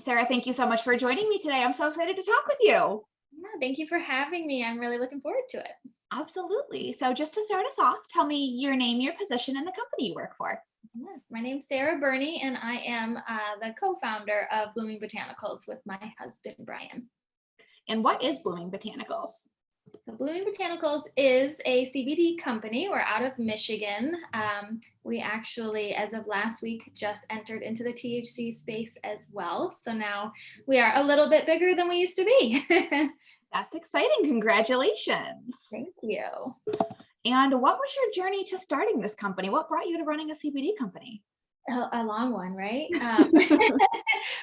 Sarah, thank you so much for joining me today. I'm so excited to talk with you. Yeah, thank you for having me. I'm really looking forward to it. Absolutely. So just to start us off, tell me your name, your position, and the company you work for. Yes, my name's Sarah Burney, and I am the co-founder of Blooming Botanicals with my husband, Brian. And what is Blooming Botanicals? So Blooming Botanicals is a CBD company. We're out of Michigan. We actually, as of last week, just entered into the THC space as well. So now we are a little bit bigger than we used to be. That's exciting. Congratulations. Thank you. And what was your journey to starting this company? What brought you to running a CBD company? A long one, right?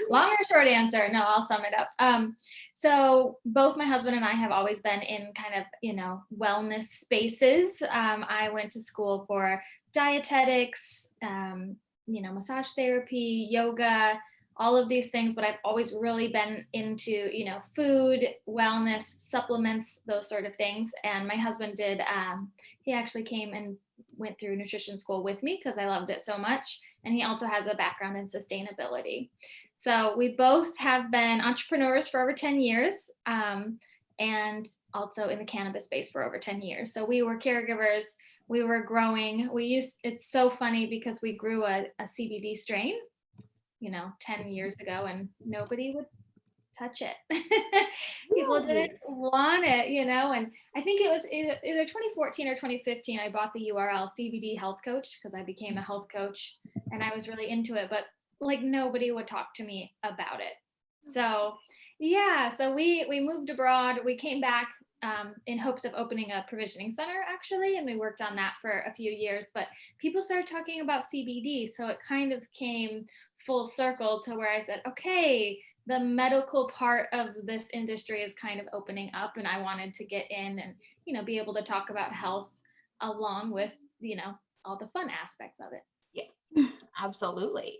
Long or short answer? No, I'll sum it up. So both my husband and I have always been in kind of, wellness spaces. I went to school for dietetics, massage therapy, yoga, all of these things, but I've always really been into, food, wellness, supplements, those sort of things. And my husband did, he actually came and went through nutrition school with me because I loved it so much. And he also has a background in sustainability. So we both have been entrepreneurs for over 10 years and also in the cannabis space for over 10 years. So we were caregivers, we were growing. It's so funny because we grew a CBD strain, 10 years ago and nobody would touch it. People didn't want it, and I think it was either 2014 or 2015, I bought the URL CBD health coach because I became a health coach and I was really into it, but like nobody would talk to me about it. So so we moved abroad. We came back in hopes of opening a provisioning center actually, and we worked on that for a few years, but people started talking about CBD. So it kind of came full circle to where I said, okay, the medical part of this industry is kind of opening up and I wanted to get in and, be able to talk about health along with, all the fun aspects of it. Yeah, absolutely.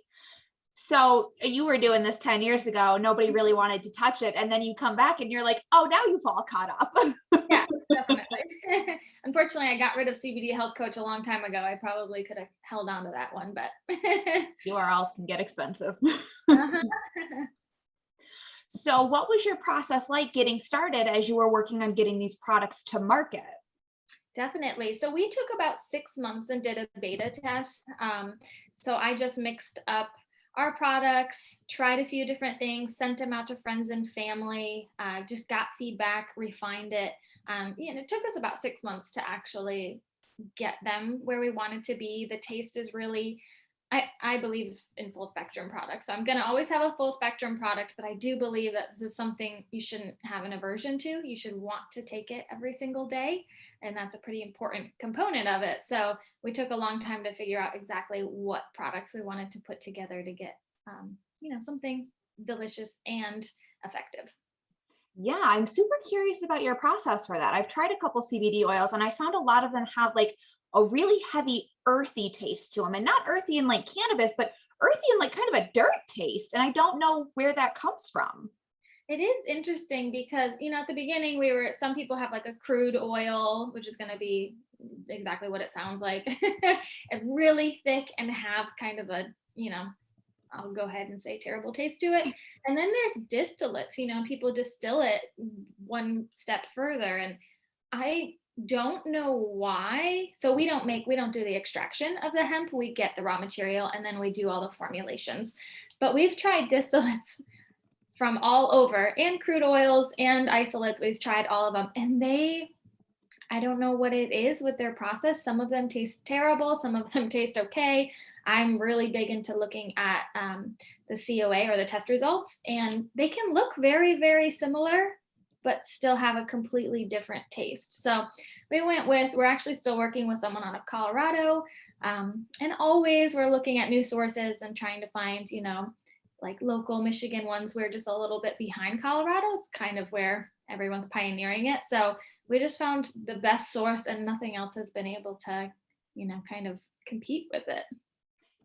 So you were doing this 10 years ago. Nobody really wanted to touch it. And then you come back and you're like, oh, now you've all caught up. Yeah, definitely. Unfortunately, I got rid of CBD health coach a long time ago. I probably could have held on to that one, but URLs can get expensive. Uh-huh. So what was your process like getting started as you were working on getting these products to market? Definitely. So we took about 6 months and did a beta test. So I just mixed up our products, tried a few different things, sent them out to friends and family, just got feedback, refined it. It took us about 6 months to actually get them where we wanted to be. The taste is really, I believe in full spectrum products. So I'm going to always have a full spectrum product, but I do believe that this is something you shouldn't have an aversion to. You should want to take it every single day. And that's a pretty important component of it. So we took a long time to figure out exactly what products we wanted to put together to get, something delicious and effective. Yeah, I'm super curious about your process for that. I've tried a couple CBD oils and I found a lot of them have like a really heavy earthy taste to them, and not earthy in like cannabis, but earthy in like kind of a dirt taste. And I don't know where that comes from. It is interesting because, at the beginning some people have like a crude oil, which is going to be exactly what it sounds like, really thick and have kind of a, I'll go ahead and say terrible taste to it. And then there's distillates, people distill it one step further. And I don't know why. So we don't do the extraction of the hemp. We get the raw material and then we do all the formulations. But we've tried distillates from all over and crude oils and isolates. We've tried all of them and I don't know what it is with their process. Some of them taste terrible. Some of them taste okay. I'm really big into looking at the COA or the test results, and they can look very, very similar, but still have a completely different taste. So we're actually still working with someone out of Colorado. And always we're looking at new sources and trying to find, like local Michigan ones. We're just a little bit behind Colorado. It's kind of where everyone's pioneering it. So we just found the best source and nothing else has been able to, kind of compete with it.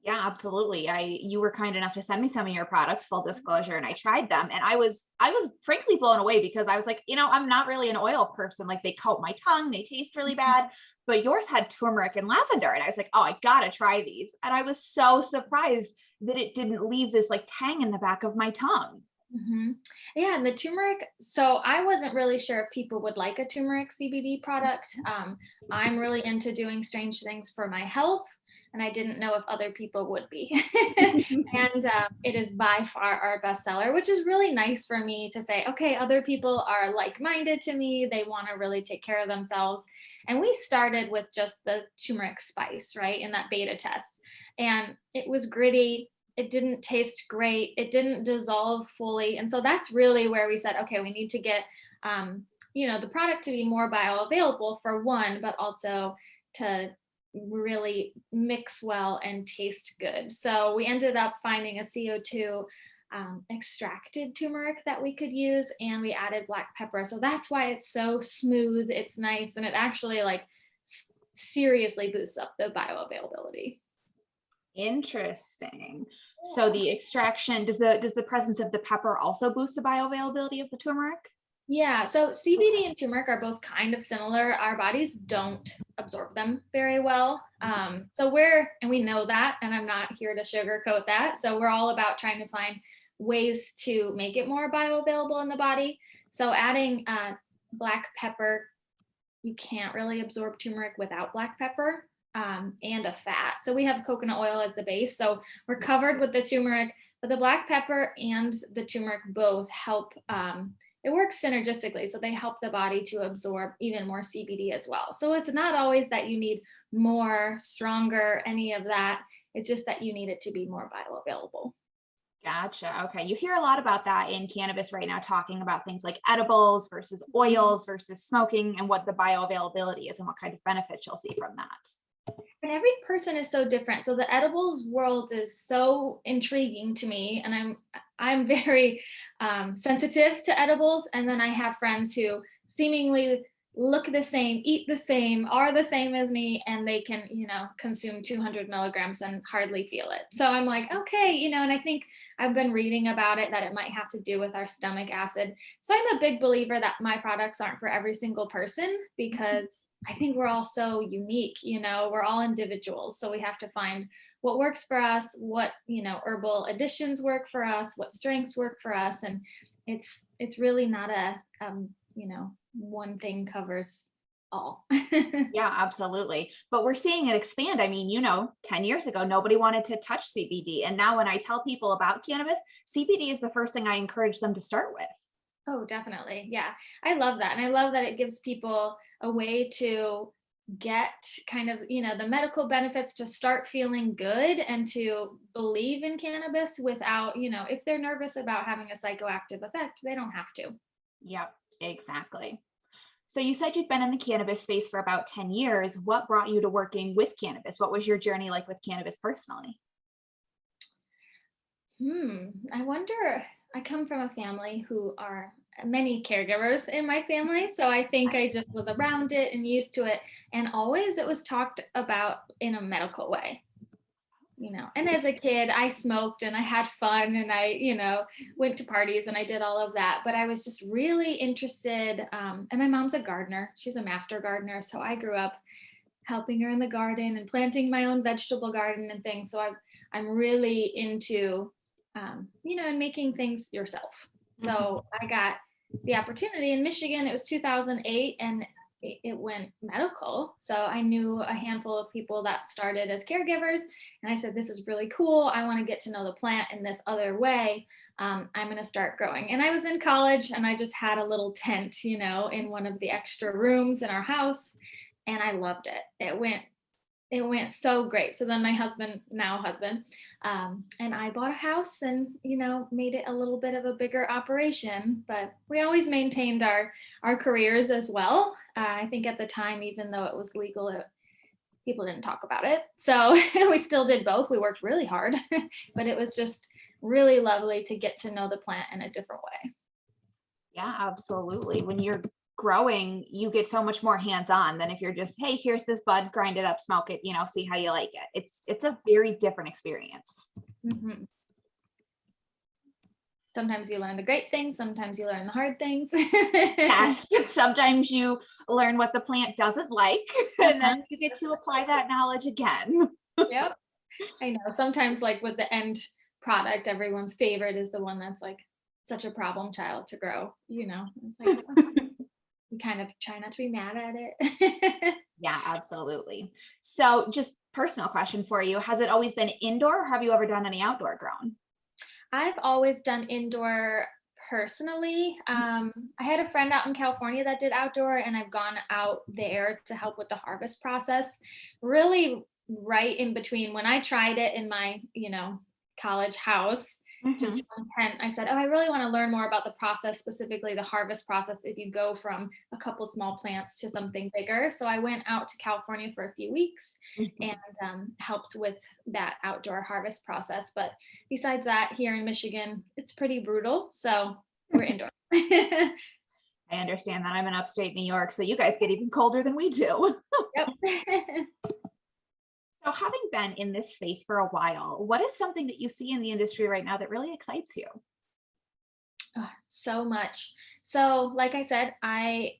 Yeah, absolutely. You were kind enough to send me some of your products, full disclosure, and I tried them and I was frankly blown away because I was like, I'm not really an oil person. Like they coat my tongue, they taste really bad, but yours had turmeric and lavender. And I was like, oh, I gotta try these. And I was so surprised that it didn't leave this like tang in the back of my tongue. hmm Yeah, and the turmeric. So I wasn't really sure if people would like a turmeric CBD product. I'm really into doing strange things for my health, and I didn't know if other people would be. And it is by far our bestseller, which is really nice for me to say, okay, other people are like-minded to me. They want to really take care of themselves. And we started with just the turmeric spice, right, in that beta test. And it was gritty. It didn't taste great. It didn't dissolve fully. And so that's really where we said, okay, we need to get, the product to be more bioavailable for one, but also to really mix well and taste good. So we ended up finding a CO2 extracted turmeric that we could use, and we added black pepper. So that's why it's so smooth, it's nice, and it actually like seriously boosts up the bioavailability. Interesting. So the extraction, does the presence of the pepper also boost the bioavailability of the turmeric? Yeah, so CBD and turmeric are both kind of similar. Our bodies don't absorb them very well. And we know that, and I'm not here to sugarcoat that. So we're all about trying to find ways to make it more bioavailable in the body. So adding black pepper, you can't really absorb turmeric without black pepper, and a fat. So we have coconut oil as the base. So we're covered with the turmeric, but the black pepper and the turmeric both help. It works synergistically. So they help the body to absorb even more CBD as well. So it's not always that you need more, stronger, any of that. It's just that you need it to be more bioavailable. Gotcha. Okay. You hear a lot about that in cannabis right now, talking about things like edibles versus oils versus smoking and what the bioavailability is and what kind of benefits you'll see from that. And every person is so different. So the edibles world is so intriguing to me, and I'm very sensitive to edibles. And then I have friends who seemingly look the same, eat the same, are the same as me, and they can, consume 200 milligrams and hardly feel it. So I'm like, okay, and I think I've been reading about it that it might have to do with our stomach acid. So I'm a big believer that my products aren't for every single person, because I think we're all so unique, we're all individuals. So we have to find what works for us, what, herbal additions work for us, what strengths work for us. And it's really not a, one thing covers all. Yeah, absolutely. But we're seeing it expand. I mean, 10 years ago, nobody wanted to touch CBD. And now when I tell people about cannabis, CBD is the first thing I encourage them to start with. Oh, definitely. Yeah. I love that. And I love that it gives people a way to get kind of, the medical benefits, to start feeling good and to believe in cannabis without, if they're nervous about having a psychoactive effect, they don't have to. Yep, exactly. So you said you'd been in the cannabis space for about 10 years. What brought you to working with cannabis? What was your journey like with cannabis personally? I wonder, I come from a family who are many caregivers in my family. So I think I just was around it and used to it. And always it was talked about in a medical way. And as a kid, I smoked and I had fun and I, went to parties and I did all of that. But I was just really interested. And my mom's a gardener. She's a master gardener. So I grew up helping her in the garden and planting my own vegetable garden and things. So I'm really into, and making things yourself. So I got the opportunity in Michigan. It was 2008 and it went medical. So I knew a handful of people that started as caregivers. And I said, this is really cool. I want to get to know the plant in this other way. I'm going to start growing. And I was in college and I just had a little tent, in one of the extra rooms in our house. And I loved it. It went so great. So then my husband, and I bought a house and, made it a little bit of a bigger operation, but we always maintained our careers as well. I think at the time, even though it was legal, people didn't talk about it. So we still did both. We worked really hard, but it was just really lovely to get to know the plant in a different way. Yeah, absolutely. When you're growing, you get so much more hands-on than if you're just, hey, here's this bud, grind it up, smoke it, see how you like it. It's a very different experience. Mm-hmm. Sometimes you learn the great things, sometimes you learn the hard things. Yes, sometimes you learn what the plant doesn't like, and then you get to apply that knowledge again. Yep. I know sometimes like with the end product, everyone's favorite is the one that's like such a problem child to grow, It's like, you kind of try not to be mad at it. Yeah, absolutely. So just personal question for you. Has it always been indoor or have you ever done any outdoor grown? I've always done indoor personally. I had a friend out in California that did outdoor, and I've gone out there to help with the harvest process. Really, right in between when I tried it in my, college house, just Mhm. from intent, I said, "Oh, I really want to learn more about the process, specifically the harvest process. If you go from a couple small plants to something bigger." So I went out to California for a few weeks and Mhm. helped with that outdoor harvest process. But besides that, here in Michigan, it's pretty brutal. So we're indoor. I understand that. I'm in upstate New York, so you guys get even colder than we do. Yep. So, having been in this space for a while, what is something that you see in the industry right now that really excites you? Oh, so much. So, like I said, I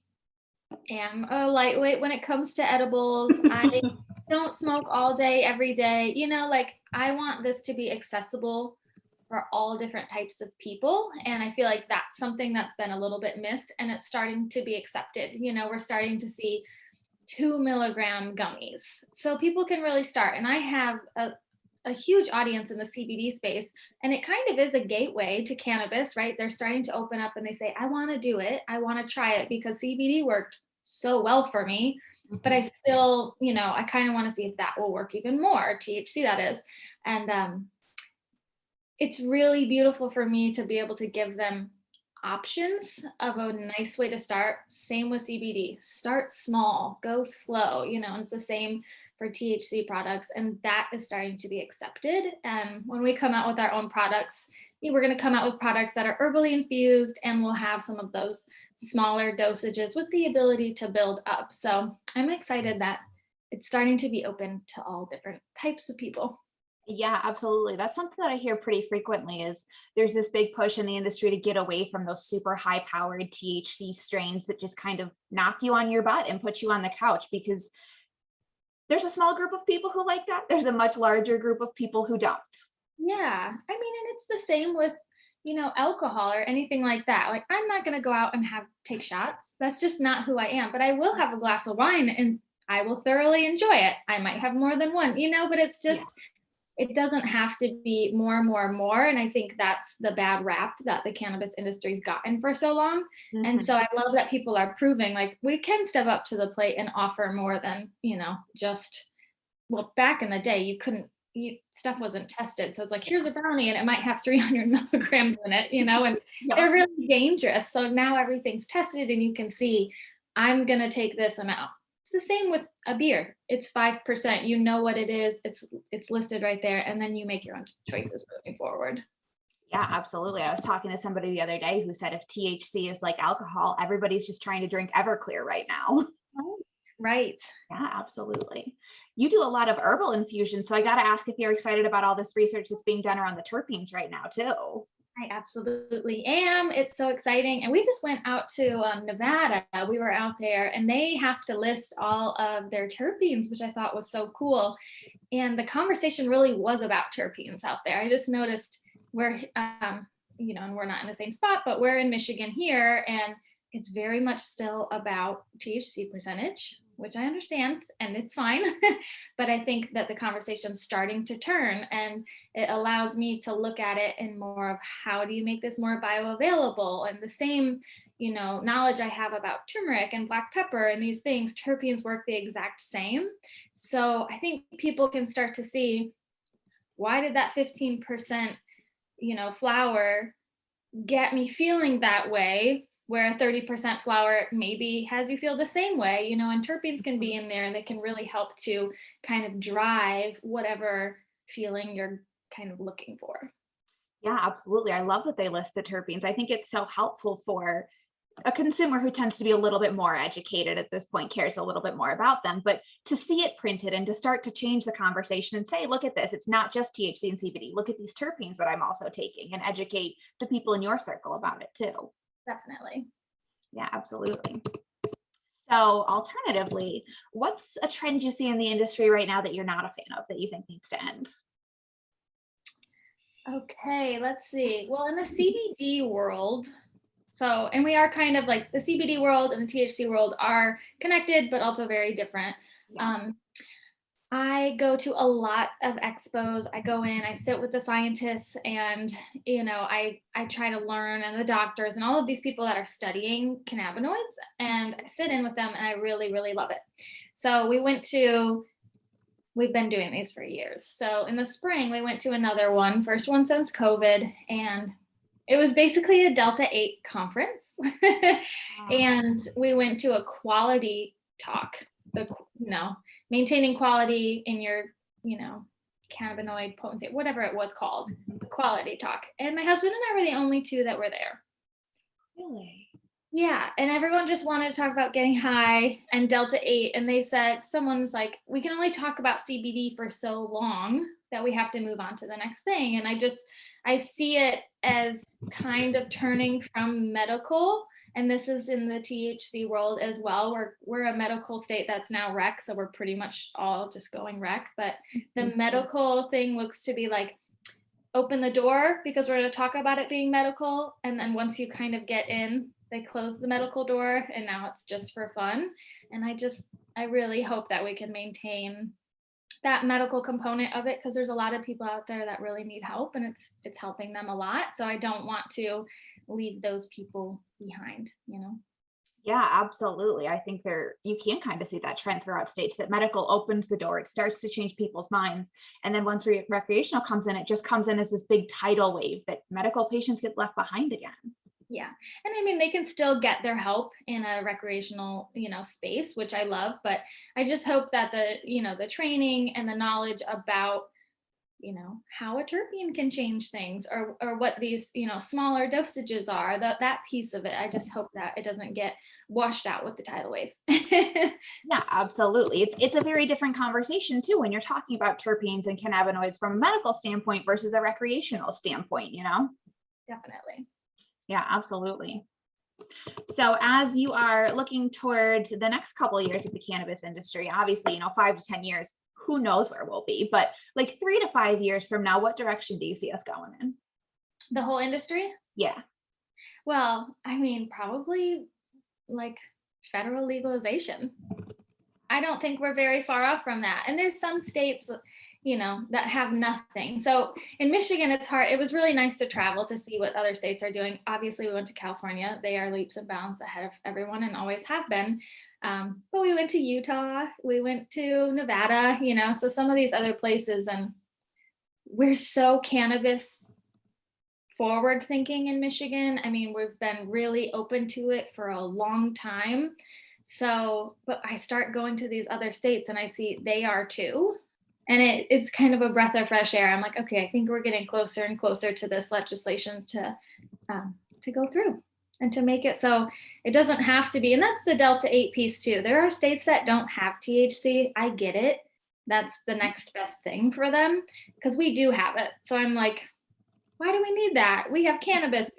am a lightweight when it comes to edibles. I don't smoke all day, every day. Like I want this to be accessible for all different types of people. And I feel like that's something that's been a little bit missed and it's starting to be accepted. We're starting to see 2 milligram gummies. So people can really start. And I have a huge audience in the CBD space, and it kind of is a gateway to cannabis, right? They're starting to open up and they say, I want to do it. I want to try it because CBD worked so well for me. But I Mhm. still, I kind of want to see if that will work even more, THC that is. And it's really beautiful for me to be able to give them options of a nice way to start. Same with CBD. Start small, go slow, and it's the same for THC products. And that is starting to be accepted. And when we come out with our own products, we're going to come out with products that are herbally infused and we'll have some of those smaller dosages with the ability to build up. So I'm excited that it's starting to be open to all different types of people. Yeah, absolutely. That's something that I hear pretty frequently is there's this big push in the industry to get away from those super high powered THC strains that just kind of knock you on your butt and put you on the couch because there's a small group of people who like that. There's a much larger group of people who don't. Yeah. I mean, and it's the same with, alcohol or anything like that. Like I'm not going to go out and take shots. That's just not who I am, but I will have a glass of wine and I will thoroughly enjoy it. I might have more than one, but it's Yeah. just it doesn't have to be more and more and more. And I think that's the bad rap that the cannabis industry's gotten for so long. And Mhm. so I love that people are proving like we can step up to the plate and offer more than, just well, back in the day, you couldn't, stuff wasn't tested. So it's like, here's a brownie and it might have 300 milligrams in it, and Yeah. they're really dangerous. So now everything's tested and you can see, I'm going to take this amount. It's the same with a beer. It's 5%. You know what it is. It's listed right there. And then you make your own choices moving forward. Yeah, absolutely. I was talking to somebody the other day who said if THC is like alcohol, everybody's just trying to drink Everclear right now. Right. Right. Yeah, absolutely. You do a lot of herbal infusion, so I got to ask if you're excited about all this research that's being done around the terpenes right now, too. I absolutely am. It's so exciting. And we just went out to Nevada. We were out there and they have to list all of their terpenes, which I thought was so cool. And the conversation really was about terpenes out there. I just noticed we're, and we're not in the same spot, but we're in Michigan here. And it's very much still about THC percentage, which I understand and it's fine. But I think that the conversation's starting to turn and it allows me to look at it in more of how do you make this more bioavailable, and the same knowledge I have about turmeric and black pepper and these things, terpenes work the exact same. So I think people can start to see, why did that 15% flower get me feeling that way, where a 30% flower maybe has you feel the same way, and terpenes can be Mhm. in there and they can really help to kind of drive whatever feeling you're kind of looking for. Yeah, absolutely. I love that they list the terpenes. I think it's so helpful for a consumer who tends to be a little bit more educated at this point, cares a little bit more about them, but to see it printed and to start to change the conversation and say, look at this, it's not just THC and CBD. Look at these terpenes that I'm also taking and educate the people in your circle about it too. Definitely. Yeah, absolutely. So, alternatively, what's a trend you see in the industry right now that you're not a fan of that you think needs to end? Okay, let's see. Well, in the CBD world, and we are kind of like the CBD world and the THC world are connected, but also very different. Yeah. Um, I go to a lot of expos. I go in, I sit with the scientists, and I try to learn, and the doctors and all of these people that are studying cannabinoids, and I sit in with them, and I really, really love it. So we've been doing these for years. So in the spring, we went to another one, first one since COVID, and it was basically a Delta 8 conference. Wow. And we went to a quality talk, the, maintaining quality in your, cannabinoid potency, whatever it was called, the quality talk. And my husband and I were the only two that were there. Really? Yeah, and everyone just wanted to talk about getting high and Delta 8. And they said, someone's like, we can only talk about CBD for so long that we have to move on to the next thing. And I see it as kind of turning from medical, and this is in the THC world as well. We're a medical state that's now rec, so we're pretty much all just going rec. But the medical thing looks to be like, open the door because we're going to talk about it being medical. And then once you kind of get in, they close the medical door and now it's just for fun. And I really hope that we can maintain that medical component of it, because there's a lot of people out there that really need help, and it's helping them a lot. So I don't want to leave those people behind, Yeah, absolutely. I think you can kind of see that trend throughout states that medical opens the door. It starts to change people's minds. And then once recreational comes in, it just comes in as this big tidal wave that medical patients get left behind again. Yeah. And I mean, they can still get their help in a recreational, space, which I love, but I just hope that the training and the knowledge about, how a terpene can change things, or what these, smaller dosages are, that piece of it. I just hope that it doesn't get washed out with the tidal wave. Yeah, absolutely. It's a very different conversation too when you're talking about terpenes and cannabinoids from a medical standpoint versus a recreational standpoint. Definitely. Yeah, absolutely. So as you are looking towards the next couple of years of the cannabis industry, obviously, 5 to 10 years, who knows where we'll be, but like 3 to 5 years from now, what direction do you see us going in? The whole industry? Yeah. Well, I mean, probably like federal legalization. I don't think we're very far off from that. And there's some states, that have nothing. So in Michigan, it's hard. It was really nice to travel to see what other states are doing. Obviously, we went to California. They are leaps and bounds ahead of everyone and always have been. But we went to Utah. We went to Nevada, so some of these other places. And we're so cannabis forward thinking in Michigan. I mean, we've been really open to it for a long time. So, but I start going to these other states and I see they are too. And it's kind of a breath of fresh air. I'm like, okay, I think we're getting closer and closer to this legislation to go through and to make it so it doesn't have to be. And that's the Delta 8 piece too. There are states that don't have THC. I get it. That's the next best thing for them because we do have it. So I'm like, why do we need that? We have cannabis,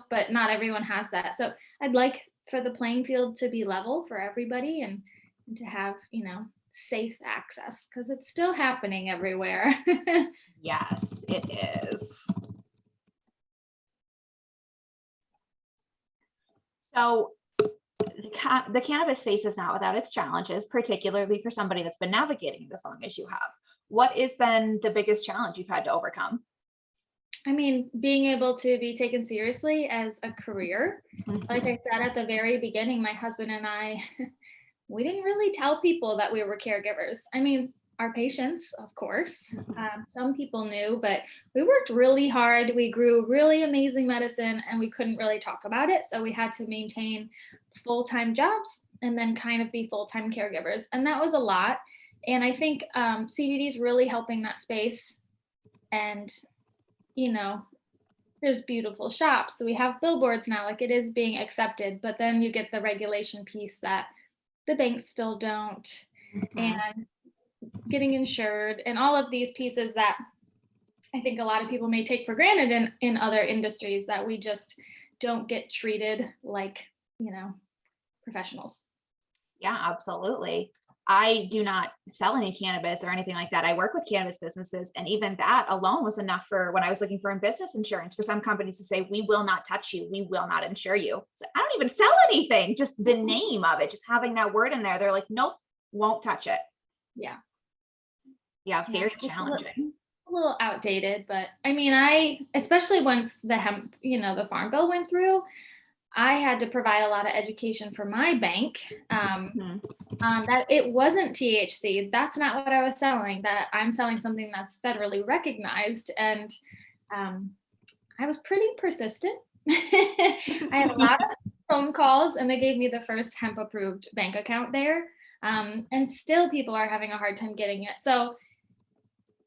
but not everyone has that. So I'd like for the playing field to be level for everybody and to have, safe access because it's still happening everywhere. Yes, it is. So the cannabis space is not without its challenges, particularly for somebody that's been navigating this long as you have. What has been the biggest challenge you've had to overcome? I mean, being able to be taken seriously as a career. Like I said at the very beginning, my husband and I, we didn't really tell people that we were caregivers. I mean, our patients, of course, some people knew, but we worked really hard. We grew really amazing medicine and we couldn't really talk about it. So we had to maintain full-time jobs and then kind of be full-time caregivers. And that was a lot. And I think CBD is really helping that space. And, there's beautiful shops. So we have billboards now, like it is being accepted, but then you get the regulation piece that the banks still don't, and getting insured and all of these pieces that I think a lot of people may take for granted in other industries that we just don't get treated like, professionals. Yeah, absolutely. I do not sell any cannabis or anything like that. I work with cannabis businesses, and even that alone was enough for when I was looking for business insurance for some companies to say, we will not touch you. We will not insure you. So I don't even sell anything, just the name of it, just having that word in there. They're like, nope, won't touch it. Yeah. Yeah, Yeah. very challenging. A little outdated, but I mean, especially once the hemp, the farm bill went through, I had to provide a lot of education for my bank that it wasn't THC. That's not what I was selling, that I'm selling something that's federally recognized. And I was pretty persistent. I had a lot of phone calls, and they gave me the first hemp approved bank account there. And still people are having a hard time getting it. So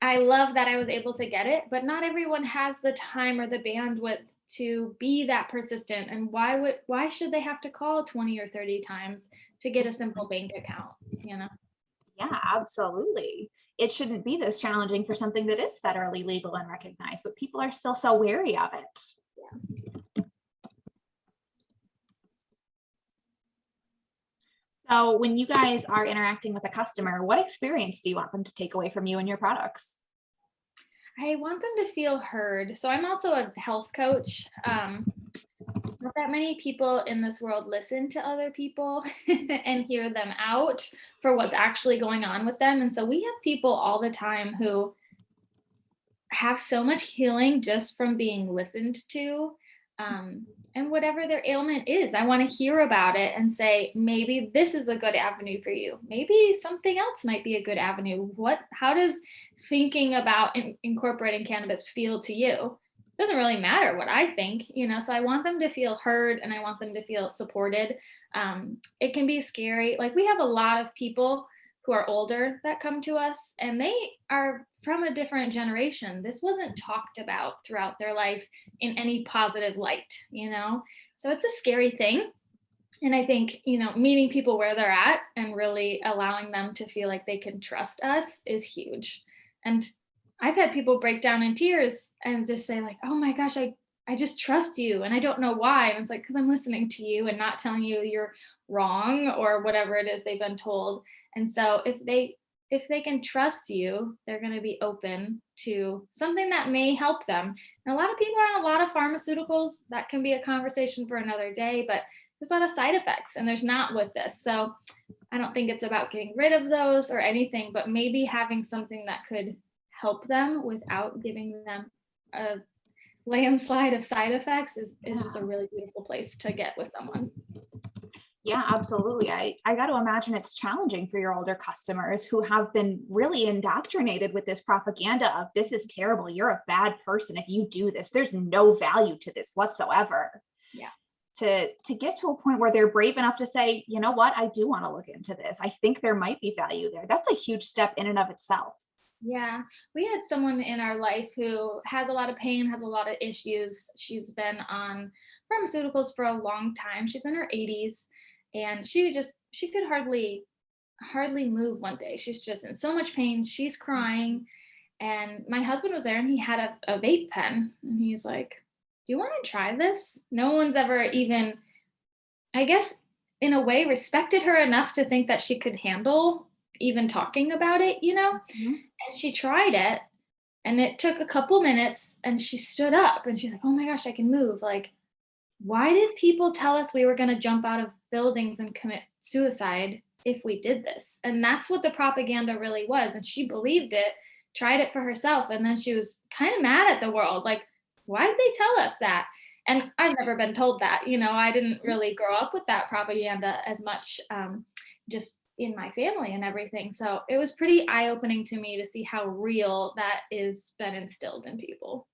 I love that I was able to get it, but not everyone has the time or the bandwidth to be that persistent. And why should they have to call 20 or 30 times to get a simple bank account, Yeah, absolutely. It shouldn't be this challenging for something that is federally legal and recognized, but people are still so wary of it. Yeah. So when you guys are interacting with a customer, what experience do you want them to take away from you and your products? I want them to feel heard. So I'm also a health coach. Not that many people in this world listen to other people and hear them out for what's actually going on with them. And so we have people all the time who have so much healing just from being listened to. And whatever their ailment is, I want to hear about it and say, maybe this is a good avenue for you. Maybe something else might be a good avenue. How does thinking about incorporating cannabis feel to you? It doesn't really matter what I think, so I want them to feel heard, and I want them to feel supported. It can be scary. Like, we have a lot of people who are older that come to us, and they are from a different generation. This wasn't talked about throughout their life in any positive light, so it's a scary thing. And I think, meeting people where they're at and really allowing them to feel like they can trust us is huge. And I've had people break down in tears and just say, like, oh my gosh, I just trust you, and I don't know why. And it's like, because I'm listening to you and not telling you you're wrong or whatever it is they've been told. And so if they can trust you, they're going to be open to something that may help them. And a lot of people are on a lot of pharmaceuticals. That can be a conversation for another day, but there's a lot of side effects, and there's not with this. So I don't think it's about getting rid of those or anything, but maybe having something that could help them without giving them a landslide of side effects is just a really beautiful place to get with someone. Yeah, absolutely. I got to imagine it's challenging for your older customers who have been really indoctrinated with this propaganda of, this is terrible, you're a bad person if you do this, there's no value to this whatsoever. Yeah. To get to a point where they're brave enough to say, you know what, I do want to look into this. I think there might be value there. That's a huge step in and of itself. Yeah, we had someone in our life who has a lot of pain, has a lot of issues. She's been on pharmaceuticals for a long time. She's in her 80s, and she could hardly move one day. She's just in so much pain. She's crying. And my husband was there, and he had a vape pen, and he's like, do you want to try this? No one's ever even, I guess, in a way, respected her enough to think that she could handle even talking about it, And she tried it, and it took a couple minutes, and she stood up, and she's like, oh my gosh, I can move. Like, why did people tell us we were going to jump out of buildings and commit suicide if we did this? And that's what the propaganda really was. And she believed it, tried it for herself, and then she was kind of mad at the world. Like, why did they tell us that? And I've never been told that. I didn't really grow up with that propaganda as much, just in my family and everything. So it was pretty eye-opening to me to see how real that is been instilled in people.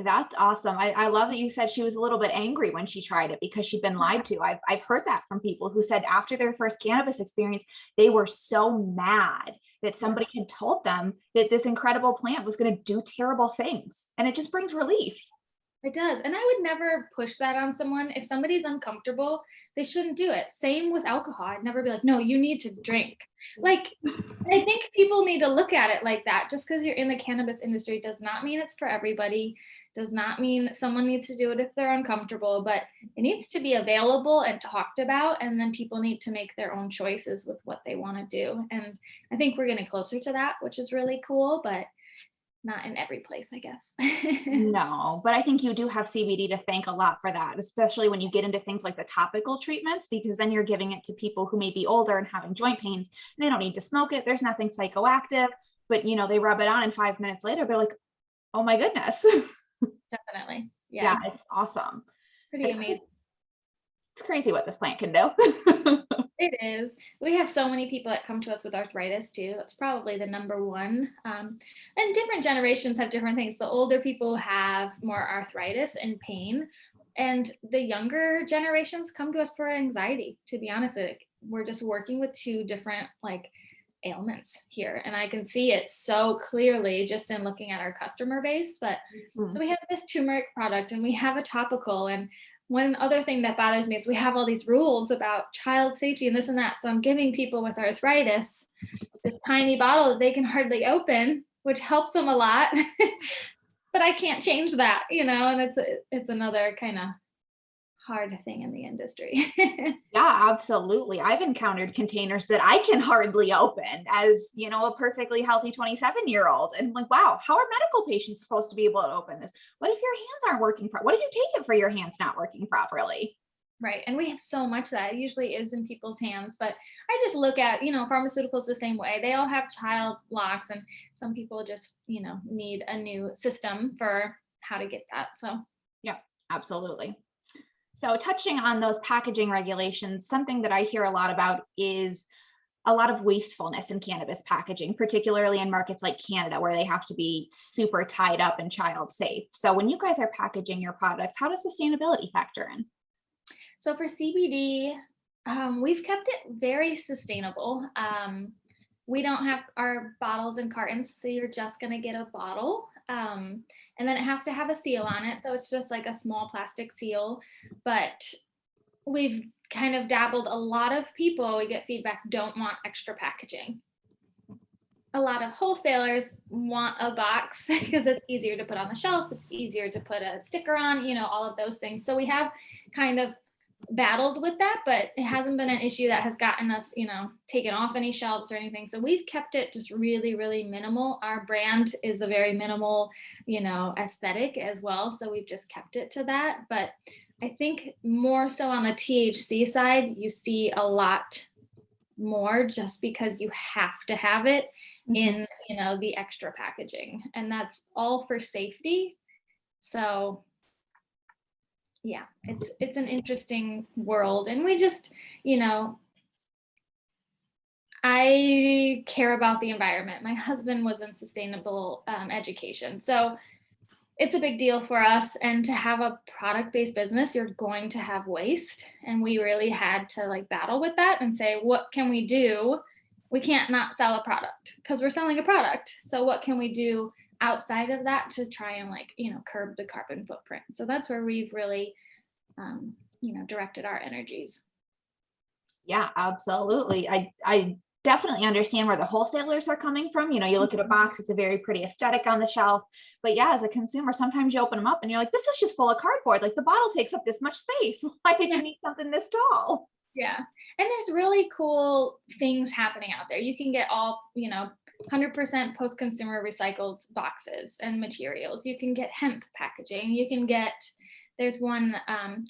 That's awesome. I love that you said she was a little bit angry when she tried it because she'd been lied to. I've heard that from people who said after their first cannabis experience, they were so mad that somebody had told them that this incredible plant was going to do terrible things. And it just brings relief. It does. And I would never push that on someone. If somebody's uncomfortable, they shouldn't do it. Same with alcohol. I'd never be like, no, you need to drink. Like, I think people need to look at it like that. Just because you're in the cannabis industry does not mean it's for everybody. Does not mean someone needs to do it if they're uncomfortable, but it needs to be available and talked about. And then people need to make their own choices with what they want to do. And I think we're getting closer to that, which is really cool, but not in every place, I guess. No, but I think you do have CBD to thank a lot for that, especially when you get into things like the topical treatments, because then you're giving it to people who may be older and having joint pains, and they don't need to smoke it. There's nothing psychoactive, but they rub it on and 5 minutes later, they're like, oh my goodness. Definitely. Yeah, Yeah. it's awesome. Pretty amazing. It's crazy what this plant can do. It is. We have so many people that come to us with arthritis too. That's probably the number one. And different generations have different things. The older people have more arthritis and pain, and the younger generations come to us for anxiety. To be honest, we're just working with two different ailments here, and I can see it so clearly just in looking at our customer base. But so we have this turmeric product, and we have a topical, and one other thing that bothers me is we have all these rules about child safety and this and that. So I'm giving people with arthritis this tiny bottle that they can hardly open, which helps them a lot. But I can't change that, and it's another kind of hard thing in the industry. Yeah, absolutely. I've encountered containers that I can hardly open as, a perfectly healthy 27-year-old. And like, wow, how are medical patients supposed to be able to open this? What if your hands aren't working? What if you take it for your hands not working properly? Right. And we have so much that it usually is in people's hands. But I just look at, pharmaceuticals the same way. They all have child locks, and some people just, need a new system for how to get that. So, yeah, absolutely. So touching on those packaging regulations, something that I hear a lot about is a lot of wastefulness in cannabis packaging, particularly in markets like Canada, where they have to be super tied up and child safe. So when you guys are packaging your products, how does sustainability factor in? So for CBD, we've kept it very sustainable. We don't have our bottles and cartons, so you're just going to get a bottle. And then it has to have a seal on it. So it's just like a small plastic seal. But we've kind of dabbled, a lot of people, we get feedback, don't want extra packaging. A lot of wholesalers want a box because it's easier to put on the shelf. It's easier to put a sticker on, all of those things. So we have kind of battled with that, but it hasn't been an issue that has gotten us, taken off any shelves or anything. So we've kept it just really, really minimal. Our brand is a very minimal, aesthetic as well. So we've just kept it to that. But I think more so on the THC side, you see a lot more just because you have to have it in, the extra packaging, and that's all for safety. So yeah, it's an interesting world, and we just, I care about the environment. My husband was in sustainable education, so it's a big deal for us. And to have a product-based business, you're going to have waste, and we really had to battle with that and say, what can we do? We can't not sell a product because we're selling a product. So what can we do outside of that to try and curb the carbon footprint? So that's where we've really directed our energies. Yeah, absolutely. I definitely understand where the wholesalers are coming from. You look at a box, it's a very pretty aesthetic on the shelf, but yeah, as a consumer, sometimes you open them up and you're like, this is just full of cardboard. Like the bottle takes up this much space. Why did you need something this tall? Yeah. And there's really cool things happening out there. You can get all, 100% post-consumer recycled boxes and materials. You can get hemp packaging. You can get, there's one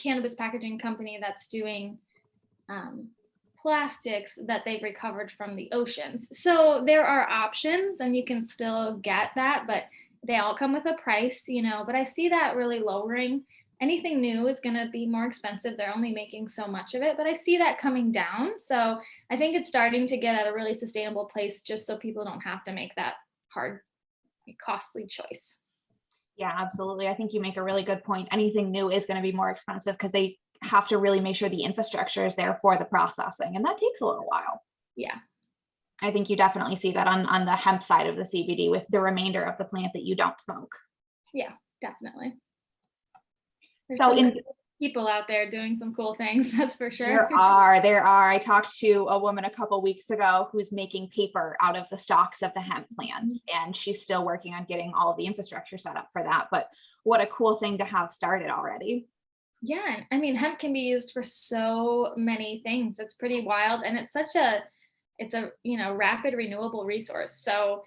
cannabis packaging company that's doing plastics that they've recovered from the oceans. So there are options, and you can still get that, but they all come with a price, but I see that really lowering. Anything new is going to be more expensive. They're only making so much of it, but I see that coming down. So I think it's starting to get at a really sustainable place, just so people don't have to make that hard, costly choice. Yeah, absolutely. I think you make a really good point. Anything new is going to be more expensive because they have to really make sure the infrastructure is there for the processing, and that takes a little while. Yeah. I think you definitely see that on the hemp side of the CBD with the remainder of the plant that you don't smoke. Yeah, definitely. There's So people out there doing some cool things, that's for sure. There are. I talked to a woman a couple weeks ago who's making paper out of the stalks of the hemp plants, and she's still working on getting all of the infrastructure set up for that. But what a cool thing to have started already. Yeah, and I mean, hemp can be used for so many things. It's pretty wild, and it's a, rapid renewable resource. So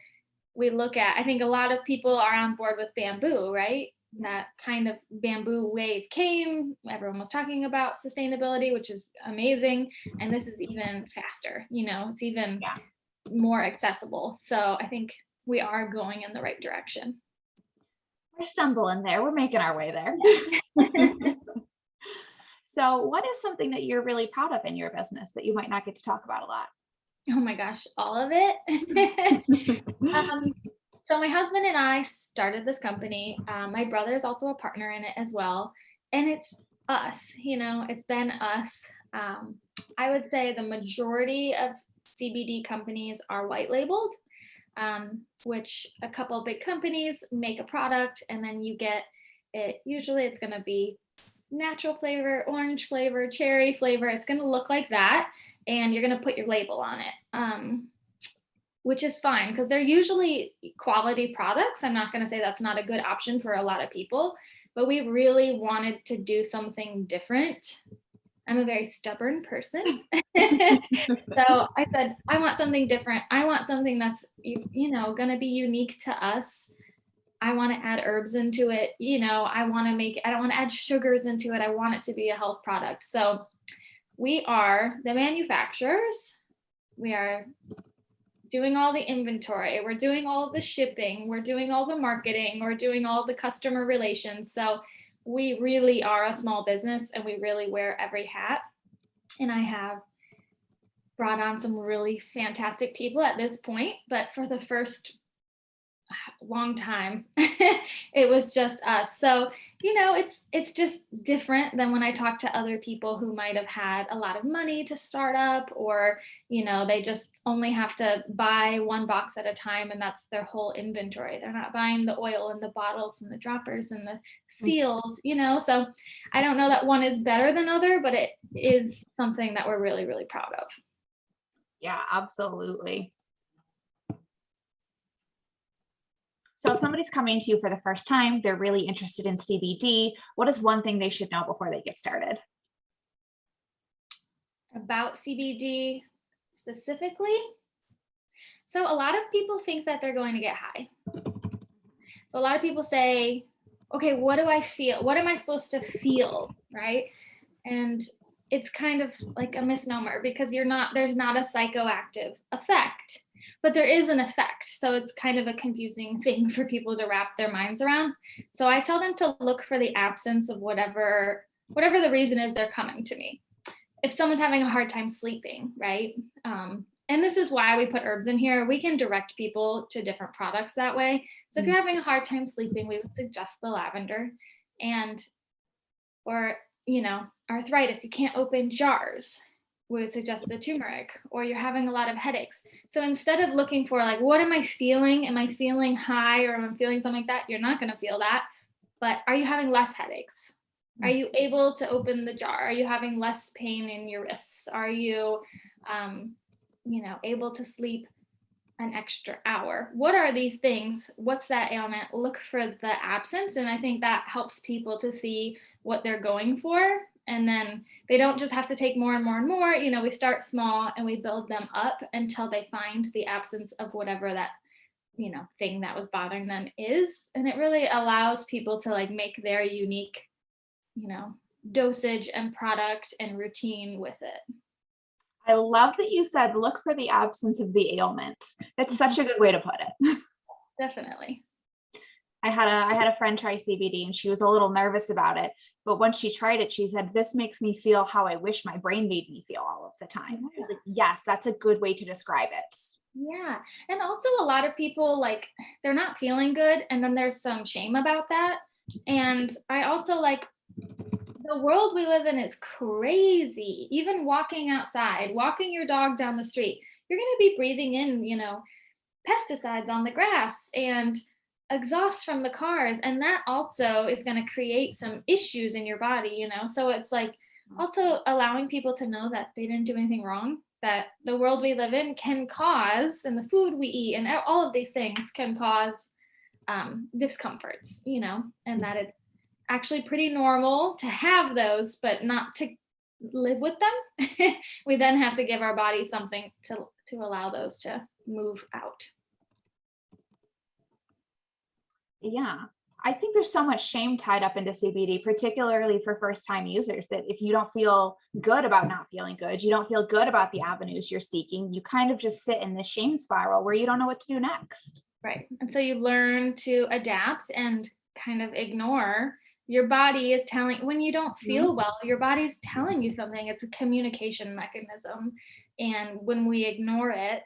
we look at, I think a lot of people are on board with bamboo, right? That kind of bamboo wave came, everyone was talking about sustainability, which is amazing. And this is even faster, it's even Yeah. more accessible. So I think we are going in the right direction. We're stumbling there. We're making our way there. So what is something that you're really proud of in your business that you might not get to talk about a lot? Oh my gosh, all of it. So my husband and I started this company. My brother is also a partner in it as well. And it's us, it's been us. I would say the majority of CBD companies are white labeled, which a couple of big companies make a product and then you get it. Usually it's going to be natural flavor, orange flavor, cherry flavor. It's going to look like that. And you're going to put your label on it, which is fine because they're usually quality products. I'm not going to say that's not a good option for a lot of people, but we really wanted to do something different. I'm a very stubborn person. So I said, I want something different. I want something that's, going to be unique to us. I want to add herbs into it. I don't want to add sugars into it. I want it to be a health product. So we are the manufacturers. We are doing all the inventory. We're doing all the shipping. We're doing all the marketing. We're doing all the customer relations. So we really are a small business and we really wear every hat. And I have brought on some really fantastic people at this point, but for the first long time it was just us. So it's just different than when I talk to other people who might have had a lot of money to start up, or they just only have to buy one box at a time and that's their whole inventory. They're not buying the oil and the bottles and the droppers and the seals. So I don't know that one is better than other, but it is something that we're really, really proud of. Yeah, absolutely. So if somebody's coming to you for the first time, they're really interested in CBD, what is one thing they should know before they get started? About CBD specifically? So a lot of people think that they're going to get high. So a lot of people say, okay, what do I feel? What am I supposed to feel, right? And it's kind of like a misnomer because there's not a psychoactive effect. But there is an effect. So it's kind of a confusing thing for people to wrap their minds around. So I tell them to look for the absence of whatever the reason is they're coming to me. If someone's having a hard time sleeping, right? And this is why we put herbs in here. We can direct people to different products that way. So if you're having a hard time sleeping, we would suggest the lavender. Or arthritis, you can't open jars, we would suggest the turmeric. Or you're having a lot of headaches. So instead of looking for like, what am I feeling? Am I feeling high or am I feeling something like that? You're not going to feel that. But are you having less headaches? Are you able to open the jar? Are you having less pain in your wrists? Are you, able to sleep an extra hour? What are these things? What's that ailment? Look for the absence. And I think that helps people to see what they're going for. And then they don't just have to take more and more and more. We start small and we build them up until they find the absence of whatever that, thing that was bothering them is. And it really allows people to like make their unique, dosage and product and routine with it. I love that you said, look for the absence of the ailments. That's such a good way to put it. Definitely. I had a friend try CBD and she was a little nervous about it. But once she tried it, she said, this makes me feel how I wish my brain made me feel all of the time. I was like, yes, that's a good way to describe it. Yeah. And also a lot of people, like, they're not feeling good. And then there's some shame about that. And I also the world we live in is crazy. Even walking outside, walking your dog down the street, you're going to be breathing in, pesticides on the grass and exhaust from the cars. And that also is going to create some issues in your body, So it's like also allowing people to know that they didn't do anything wrong, that the world we live in can cause, and the food we eat and all of these things can cause discomforts, and that it's actually pretty normal to have those, but not to live with them. We then have to give our body something to allow those to move out. Yeah. I think there's so much shame tied up into CBD, particularly for first time users, that if you don't feel good about not feeling good, you don't feel good about the avenues you're seeking, you kind of just sit in this shame spiral where you don't know what to do next. Right. And so you learn to adapt and kind of ignore. Your body is telling, when you don't feel well, your body's telling you something. It's a communication mechanism. And when we ignore it,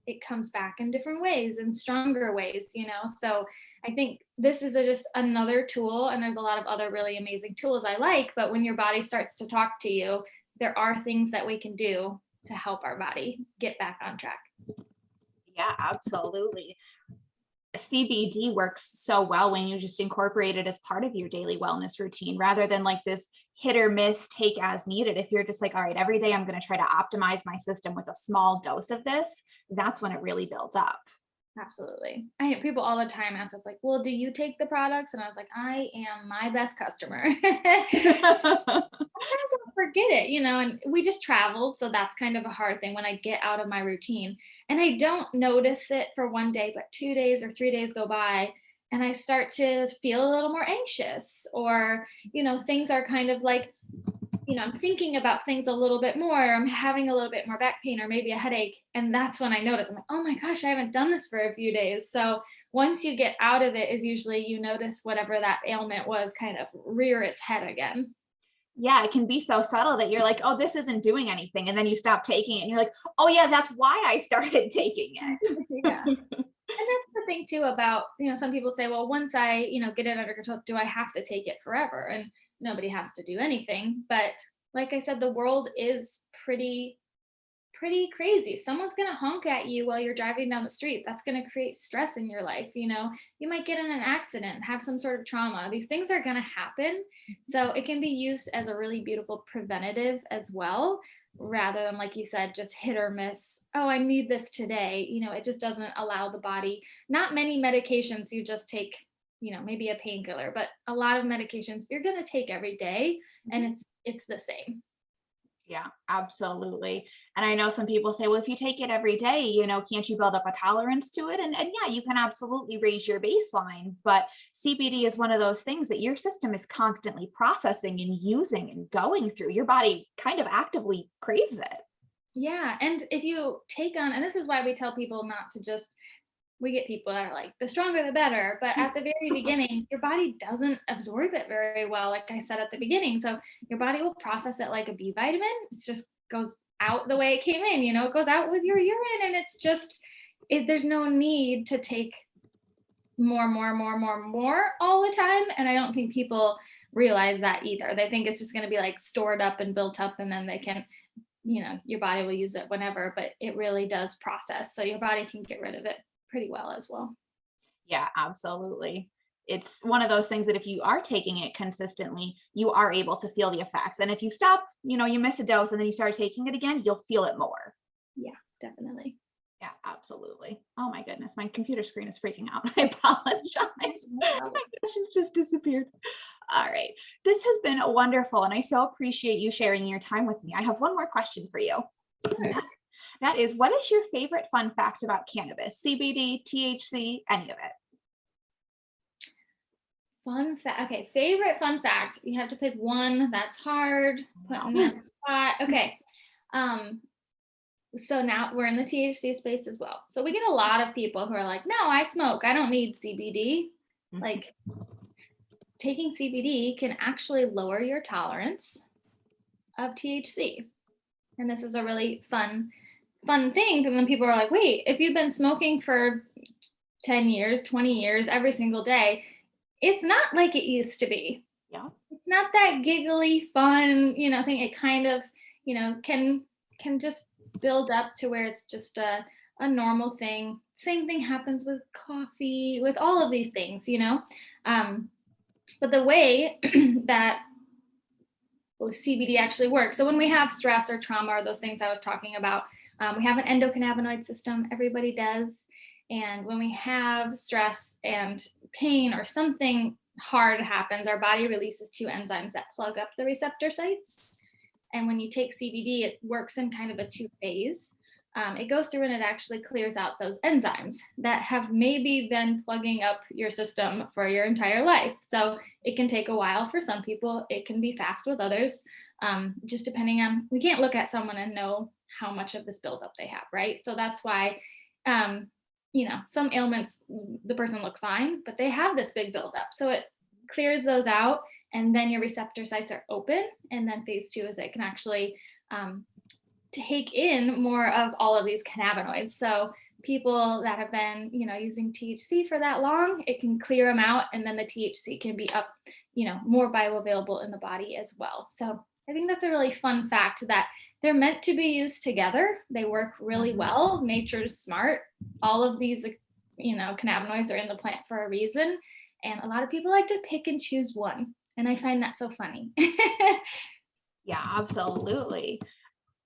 it comes back in different ways and stronger ways, So I think this is just another tool, and there's a lot of other really amazing tools I like, but when your body starts to talk to you, there are things that we can do to help our body get back on track. Yeah, absolutely. CBD works so well when you just incorporate it as part of your daily wellness routine rather than like this hit or miss, take as needed. If you're just like, all right, every day I'm going to try to optimize my system with a small dose of this, that's when it really builds up. Absolutely. I hear people all the time ask us like, well, do you take the products? And I was like, I am my best customer. Sometimes I'll forget it, and we just traveled. So that's kind of a hard thing when I get out of my routine and I don't notice it for one day, but 2 days or 3 days go by and I start to feel a little more anxious or, things are kind of like, I'm thinking about things a little bit more. I'm having a little bit more back pain or maybe a headache. And that's when I notice, I'm like, oh my gosh, I haven't done this for a few days. So once you get out of it is usually you notice whatever that ailment was kind of rear its head again. Yeah, it can be so subtle that you're like, oh, this isn't doing anything. And then you stop taking it and you're like, oh yeah, that's why I started taking it. Yeah. And that's the thing too about, some people say, well, once I, get it under control, do I have to take it forever? And nobody has to do anything. But like I said, the world is pretty crazy. Someone's going to honk at you while you're driving down the street. That's going to create stress in your life. You might get in an accident, have some sort of trauma. These things are going to happen. So it can be used as a really beautiful preventative as well, rather than, like you said, just hit or miss. Oh, I need this today. It just doesn't allow the body. Not many medications you just take, maybe a painkiller, but a lot of medications you're going to take every day, and it's the same. Yeah, absolutely. And I know some people say, well, if you take it every day, can't you build up a tolerance to it? And yeah, you can absolutely raise your baseline. But CBD is one of those things that your system is constantly processing and using and going through. Your body kind of actively craves it. Yeah. And if you take on, and this is why we tell people not to just, we get people that are like, the stronger the better. But at the very beginning, your body doesn't absorb it very well, like I said at the beginning. So your body will process it like a B vitamin. It just goes out the way it came in, it goes out with your urine. And it's just, there's no need to take more all the time. And I don't think people realize that either. They think it's just going to be like stored up and built up and then they can, your body will use it whenever, but it really does process. So your body can get rid of it pretty well as well. Yeah, absolutely. It's one of those things that if you are taking it consistently, you are able to feel the effects. And if you stop, you miss a dose and then you start taking it again, you'll feel it more. Yeah, definitely. Yeah, absolutely. Oh my goodness, my computer screen is freaking out. I apologize. It's just disappeared. All right. This has been wonderful. And I so appreciate you sharing your time with me. I have one more question for you. Sure. That is, what is your favorite fun fact about cannabis? CBD, THC, any of it? Fun fact. Okay, favorite fun fact. You have to pick one. That's hard. Putting me on the spot. Okay. So now we're in the THC space as well. So we get a lot of people who are like, no, I smoke. I don't need CBD. Like, taking CBD can actually lower your tolerance of THC. And this is a really fun thing. And then people are like, wait, if you've been smoking for 10 years, 20 years, every single day, it's not like it used to be. Yeah. It's not that giggly, fun, thing. It kind of, can just build up to where it's just a normal thing. Same thing happens with coffee, with all of these things, but the way that CBD actually works. So when we have stress or trauma or those things I was talking about, we have an endocannabinoid system. Everybody does. And when we have stress and pain or something hard happens, our body releases two enzymes that plug up the receptor sites. And when you take CBD, it works in kind of a two-phase. It goes through and it actually clears out those enzymes that have maybe been plugging up your system for your entire life. So it can take a while for some people. It can be fast with others, just depending on, we can't look at someone and know how much of this buildup they have, right? So that's why, some ailments, the person looks fine, but they have this big buildup. So it clears those out, and then your receptor sites are open. And then phase two is it can actually take in more of all of these cannabinoids. So people that have been, using THC for that long, it can clear them out, and then the THC can be up, more bioavailable in the body as well. So I think that's a really fun fact that they're meant to be used together. They work really well. Nature's smart. All of these, cannabinoids are in the plant for a reason. And a lot of people like to pick and choose one. And I find that so funny. Yeah, absolutely.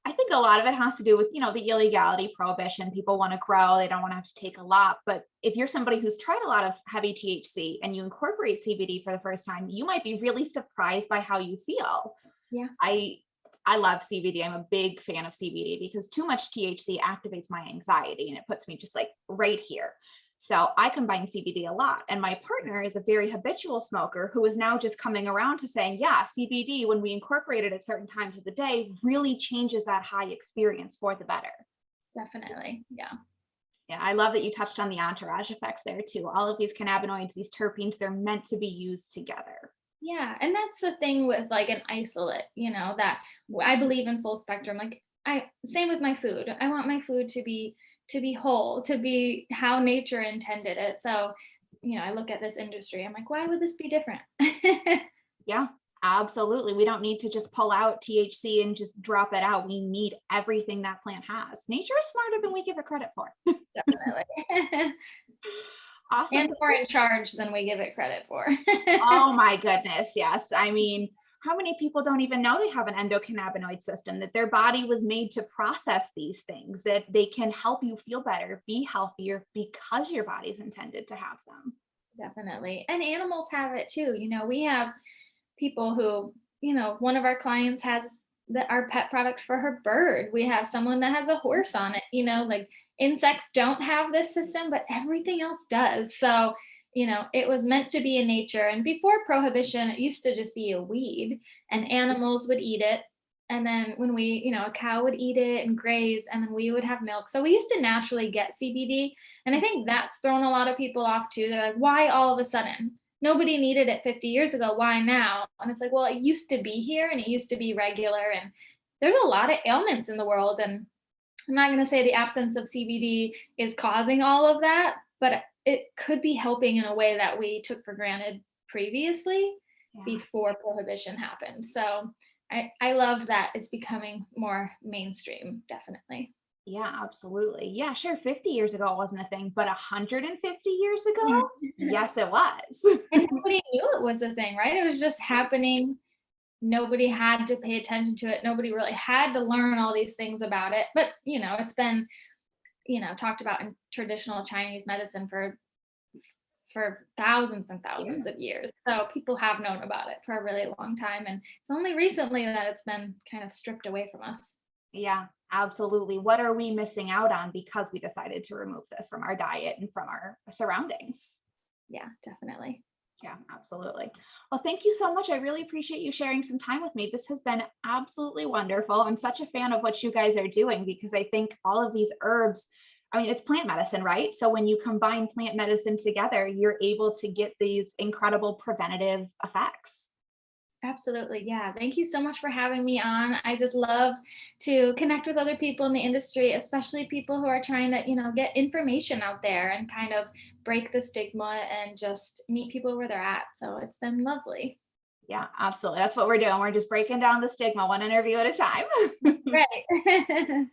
I think a lot of it has to do with, the illegality prohibition. People want to grow, they don't want to have to take a lot. But if you're somebody who's tried a lot of heavy THC and you incorporate CBD for the first time, you might be really surprised by how you feel. Yeah. I love CBD. I'm a big fan of CBD because too much THC activates my anxiety and it puts me just like right here. So I combine CBD a lot. And my partner is a very habitual smoker who is now just coming around to saying, yeah, CBD, when we incorporate it at certain times of the day, really changes that high experience for the better. Definitely. Yeah. Yeah, I love that you touched on the entourage effect there too. All of these cannabinoids, these terpenes, they're meant to be used together. Yeah. And that's the thing with like an isolate, that I believe in full spectrum. Like same with my food. I want my food to be whole, to be how nature intended it. So, I look at this industry, I'm like, why would this be different? Yeah, absolutely. We don't need to just pull out THC and just drop it out. We need everything that plant has. Nature is smarter than we give it credit for. Definitely. Awesome. And more in charge than we give it credit for. Oh my goodness. Yes. I mean, how many people don't even know they have an endocannabinoid system, that their body was made to process these things, that they can help you feel better, be healthier because your body's intended to have them. Definitely. And animals have it too. We have people who, one of our clients has our pet product for her bird. We have someone that has a horse on it, like insects don't have this system, but everything else does. So, it was meant to be in nature. And before prohibition, it used to just be a weed and animals would eat it. And then when a cow would eat it and graze, and then we would have milk. So we used to naturally get CBD. And I think that's thrown a lot of people off too. They're like, why all of a sudden? Nobody needed it 50 years ago. Why now? And it's like, well, it used to be here and it used to be regular. And there's a lot of ailments in the world. And I'm not going to say the absence of CBD is causing all of that, but it could be helping in a way that we took for granted previously before prohibition happened. So I love that it's becoming more mainstream, definitely. Yeah, absolutely. Yeah, sure. 50 years ago it wasn't a thing, but 150 years ago, yes, it was. And nobody knew it was a thing, right? It was just happening. Nobody had to pay attention to it. Nobody really had to learn all these things about it. But, it's been, talked about in traditional Chinese medicine for thousands and thousands of years. So people have known about it for a really long time. And it's only recently that it's been kind of stripped away from us. Yeah, absolutely. What are we missing out on because we decided to remove this from our diet and from our surroundings? Yeah, definitely. Yeah, absolutely. Well, thank you so much. I really appreciate you sharing some time with me. This has been absolutely wonderful. I'm such a fan of what you guys are doing because I think all of these herbs, it's plant medicine, right? So when you combine plant medicine together, you're able to get these incredible preventative effects. Absolutely. Yeah. Thank you so much for having me on. I just love to connect with other people in the industry, especially people who are trying to, get information out there and kind of break the stigma and just meet people where they're at. So it's been lovely. Yeah, absolutely. That's what we're doing. We're just breaking down the stigma one interview at a time. Right.